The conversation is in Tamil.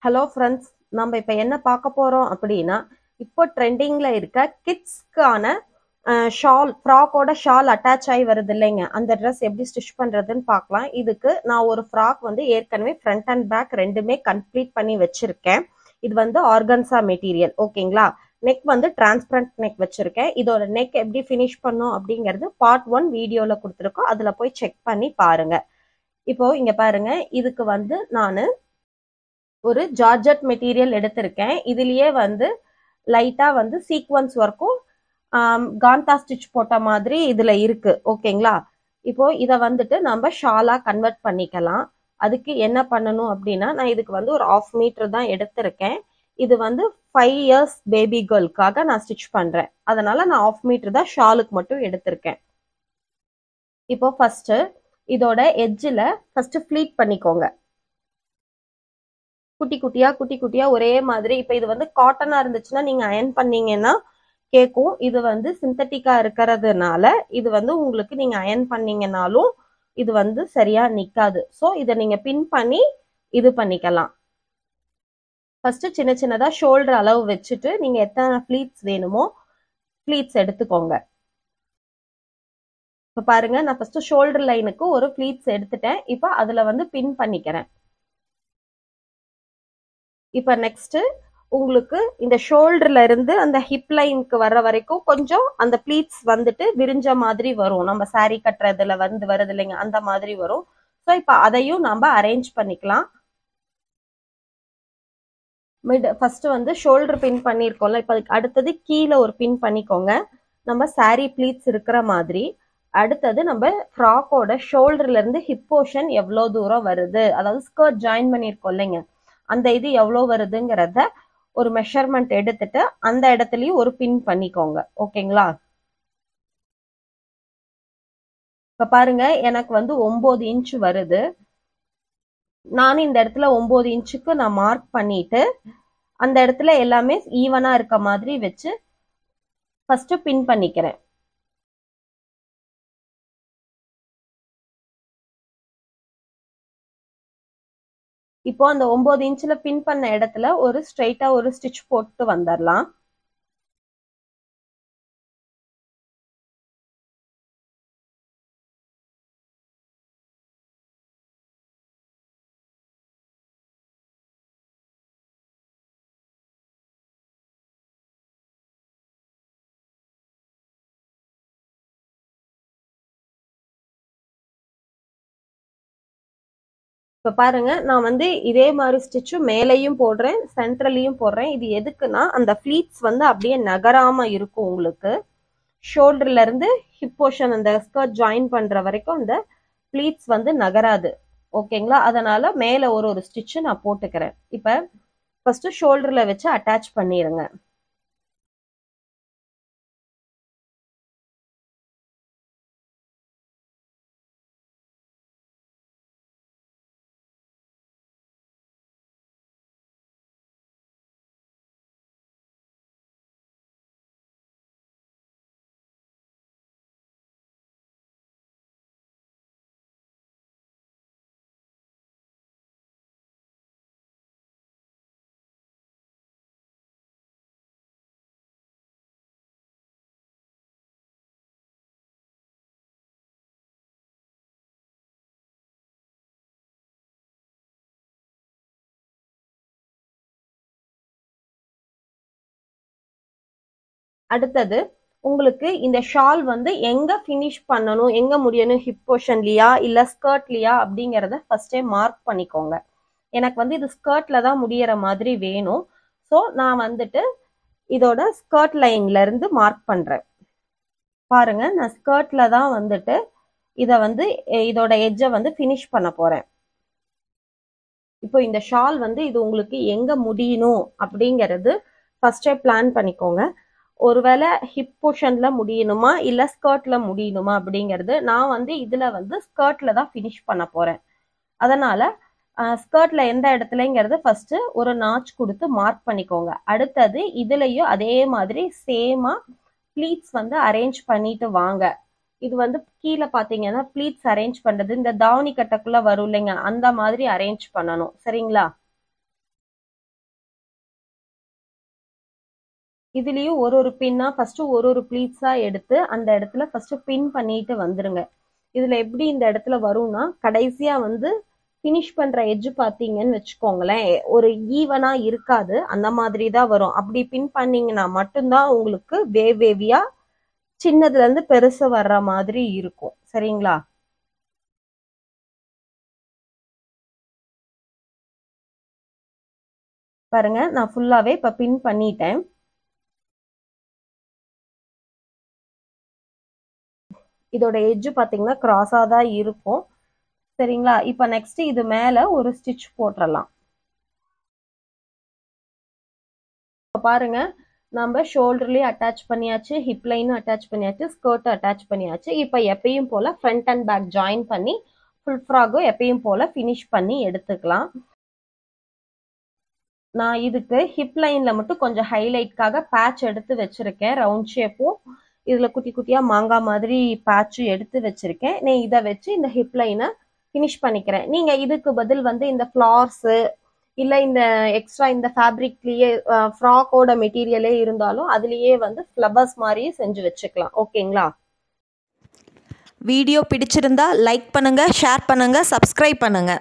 ஹலோ ஃப்ரெண்ட்ஸ், நம்ம இப்போ என்ன பார்க்க போறோம் அப்படின்னா, இப்போ ட்ரெண்டிங்ல இருக்க கிட்ஸ்க்கான ஷால், ஃப்ராக்கோட ஷால் அட்டாச் ஆகி வருது இல்லைங்க, அந்த ட்ரெஸ் எப்படி ஸ்டிச் பண்றதுன்னு பார்க்கலாம். இதுக்கு நான் ஒரு ஃப்ராக் வந்து ஏற்கனவே ஃப்ரண்ட் அண்ட் பேக் ரெண்டுமே கம்ப்ளீட் பண்ணி வச்சிருக்கேன். இது வந்து ஆர்கன்சா மெட்டீரியல், ஓகேங்களா. நெக் வந்து டிரான்ஸ்பரண்ட் நெக் வச்சிருக்கேன். இதோட நெக் எப்படி ஃபினிஷ் பண்ணும் அப்படிங்கிறது பார்ட் 1 வீடியோல கொடுத்துருக்கோம், அதுல போய் செக் பண்ணி பாருங்க. இப்போ இங்க பாருங்க, இதுக்கு வந்து நான் ஒரு ஜார்ஜட் மெட்டீரியல் எடுத்திருக்கேன். இதுலயே வந்து லைட்டா வந்து சீக்வன்ஸ் ஒர்க்கும் காந்தா ஸ்டிச் போட்ட மாதிரி இதுல இருக்கு, ஓகேங்களா. இப்போ இத வந்துட்டு நம்ம ஷாலா கன்வெர்ட் பண்ணிக்கலாம். அதுக்கு என்ன பண்ணணும் அப்படின்னா, நான் இதுக்கு வந்து ஒரு 1/2 மீட்டர் தான் எடுத்திருக்கேன். இது வந்து 5 இயர்ஸ் பேபி கேர்ள்காக நான் ஸ்டிச் பண்றேன். அதனால நான் 1/2 மீட்டர் தான் ஷாலுக்கு மட்டும் எடுத்திருக்கேன். இப்போ ஃபர்ஸ்ட் இதோட எட்ஜில் ஃபர்ஸ்ட் ஃபிளீட் பண்ணிக்கோங்க. குட்டி குட்டியா ஒரே மாதிரி. இப்ப இது வந்து காட்டனா இருந்துச்சுன்னா நீங்க அயன் பண்ணீங்கன்னா கேக்கும். இது வந்து சிந்தட்டிக்கா இருக்கிறதுனால இது வந்து உங்களுக்கு நீங்க அயன் பண்ணீங்கன்னாலும் இது வந்து சரியா நிக்காது. ஸோ இதை நீங்க பின் பண்ணி இது பண்ணிக்கலாம். ஃபர்ஸ்ட் சின்ன சின்னதா ஷோல்டர் அளவு வச்சுட்டு நீங்க எத்தனை ஃபிளீட்ஸ் வேணுமோ ஃபிளீட்ஸ் எடுத்துக்கோங்க. இப்ப பாருங்க, நான் ஃபர்ஸ்ட் ஷோல்டர் லைனுக்கு ஒரு ஃபிளீட்ஸ் எடுத்துட்டேன். இப்போ அதுல வந்து பின் பண்ணிக்கிறேன். இப்ப நெக்ஸ்ட் உங்களுக்கு இந்த ஷோல்டர்ல இருந்து அந்த ஹிப் லைனுக்கு வர்ற வரைக்கும் கொஞ்சம் அந்த ப்ளீட்ஸ் வந்துட்டு விரிஞ்ச மாதிரி வரும். நம்ம சாரி கட்டுறதுல வந்து வருது இல்லைங்க, அந்த மாதிரி வரும். ஸோ இப்ப அதையும் நம்ம அரேஞ்ச் பண்ணிக்கலாம். ஃபர்ஸ்ட் வந்து ஷோல்டர் பின் பண்ணிருக்கோம்ல, இப்ப அடுத்தது கீழே ஒரு பின் பண்ணிக்கோங்க, நம்ம சாரி ப்ளீட்ஸ் இருக்கிற மாதிரி. அடுத்தது நம்ம ஃப்ராக்கோட ஷோல்டர்ல இருந்து ஹிப் போர்ஷன் எவ்வளவு தூரம் வருது, அதாவது ஸ்கர்ட் ஜாயின் பண்ணிருக்கோம் இல்லைங்க, அந்த இது எவ்வளவு வருதுங்கிறத ஒரு மெஷர்மெண்ட் எடுத்துட்டு அந்த இடத்துலயும் ஒரு பின் பண்ணிக்கோங்க, ஓகேங்களா. இப்ப பாருங்க, எனக்கு வந்து 9 இன்ச் வருது. நானும் இந்த இடத்துல 9 இன்ச்சுக்கு நான் மார்க் பண்ணிட்டு அந்த இடத்துல எல்லாமே ஈவனா இருக்க மாதிரி வச்சு ஃபர்ஸ்ட் பின் பண்ணிக்கிறேன். இப்போ அந்த 9 இன்ச்ல பின் பண்ண இடத்துல ஒரு ஸ்ட்ரைட்டா ஒரு ஸ்டிச் போட்டு வந்துடலாம். இப்ப பாருங்க, நான் வந்து இதே மாதிரி ஸ்டிச்சும் மேலையும் போடுறேன், சென்ட்ரலையும் போடுறேன். இது எதுக்குன்னா அந்த ஃபிளீட்ஸ் வந்து அப்படியே நகராம இருக்கும் உங்களுக்கு. ஷோல்டர்ல இருந்து ஹிப் போர்ஷன் அந்த ஸ்கர்ட் ஜாயின் பண்ற வரைக்கும் அந்த ஃபிளீட்ஸ் வந்து நகராது, ஓகேங்களா. அதனால மேல ஒரு ஸ்டிச் நான் போட்டுக்கிறேன். இப்ப ஃபர்ஸ்ட் ஷோல்டர்ல வச்சு அட்டாச் பண்ணிருங்க. அடுத்தது உங்களுக்கு இந்த ஷால் வந்து எங்க பினிஷ் பண்ணணும், எங்க முடியணும், ஹிப் போர்ஷன்லயா இல்ல ஸ்கர்ட்லயா அப்படிங்கறத ஃபர்ஸ்டே மார்க் பண்ணிக்கோங்க. எனக்கு வந்து இது ஸ்கர்ட்ல தான் முடியற மாதிரி வேணும். ஸோ நான் வந்துட்டு இதோட ஸ்கர்ட் லைன்ல இருந்து மார்க் பண்றேன். பாருங்க, நான் ஸ்கர்ட்ல தான் வந்துட்டு இத வந்து இதோட எட்ஜை வந்து பினிஷ் பண்ண போறேன். இப்போ இந்த ஷால் வந்து இது உங்களுக்கு எங்க முடியணும் அப்படிங்கிறது ஃபர்ஸ்டே பிளான் பண்ணிக்கோங்க. ஒருவேளை ஹிப் போர்ஷன்ல முடியணுமா இல்ல ஸ்கர்ட்ல முடியணுமா அப்படிங்கிறது, நான் வந்து இதுல வந்து ஸ்கர்ட்ல தான் பினிஷ் பண்ண போறேன். அதனால ஸ்கர்ட்ல எந்த இடத்துலங்கிறது ஃபர்ஸ்ட் ஒரு நாச் கொடுத்து மார்க் பண்ணிக்கோங்க. அடுத்தது இதுலயும் அதே மாதிரி சேமா ப்ளீட்ஸ் வந்து அரேஞ்ச் பண்ணிட்டு வாங்க. இது வந்து கீழே பாத்தீங்கன்னா ப்ளீட்ஸ் அரேஞ்ச் பண்றது இந்த தாவணி கட்டக்குள்ள வரும் இல்லைங்க, அந்த மாதிரி அரேஞ்ச் பண்ணணும், சரிங்களா. இதுலயும் ஒரு பின்னா ஃபர்ஸ்ட் ஒரு ப்ளீட்ஸா எடுத்து அந்த இடத்துல ஃபர்ஸ்ட் பின் பண்ணிட்டு வந்துருங்க. இதுல எப்படி இந்த இடத்துல வரும்னா கடைசியா வந்து ஃபினிஷ் பண்ற எட்ஜ் பாத்தீங்கன்னு வச்சுக்கோங்களேன், ஒரு ஈவனா இருக்காது, அந்த மாதிரி தான் வரும். அப்படி பின் பண்ணீங்கன்னா மட்டும்தான் உங்களுக்கு வேவியா சின்னதுல இருந்து பெருசு வர்ற மாதிரி இருக்கும். சரிங்களா? பாருங்க, நான் ஃபுல்லாவே இப்ப பின் பண்ணிட்டேன். இதோட எட்ஜ் பாத்தீங்கன்னா கிராஸா தான் இருக்கும். சரிங்களா? இப்ப நெக்ஸ்ட் இது மேல ஒரு ஸ்டிச் போட்டுறலாம். பாருங்க, நம்ம ஷோல்டர்லயும் அட்டாச் பண்ணியாச்சு, ஹிப் லைனும் அட்டாச் பண்ணியாச்சு, ஸ்கர்ட் அட்டாச் பண்ணியாச்சு. இப்ப எப்பயும் போல ஃப்ரண்ட் அண்ட் பேக் ஜாயின் பண்ணி ஃபுல் ஃப்ராக்கும் எப்பயும் போல ஃபினிஷ் பண்ணி எடுத்துக்கலாம். நான் இதுக்கு ஹிப் லைன்ல மட்டும் கொஞ்சம் ஹைலைட்காக பேட்ச் எடுத்து வச்சிருக்கேன். ரவுண்ட் ஷேப்பும் இதுல குட்டி குட்டியா மாங்காய் மாதிரி பேட்சும் எடுத்து வச்சிருக்கேன். நான் இதை வச்சு இந்த ஹிப் லைனை ஃபினிஷ் பண்ணிக்கிறேன். நீங்க இதுக்கு பதில் வந்து இந்த ஃபிளார்ஸ் இல்ல இந்த எக்ஸ்ட்ரா இந்த ஃபேப்ரிக்லயே ஃப்ராக்கோட மெட்டீரியலே இருந்தாலும் அதுலயே வந்து ஃப்ளவர்ஸ் மாதிரியே செஞ்சு வச்சுக்கலாம். ஓகேங்களா? வீடியோ பிடிச்சிருந்தா லைக் பண்ணுங்க, ஷேர் பண்ணுங்க, சப்ஸ்கிரைப் பண்ணுங்க.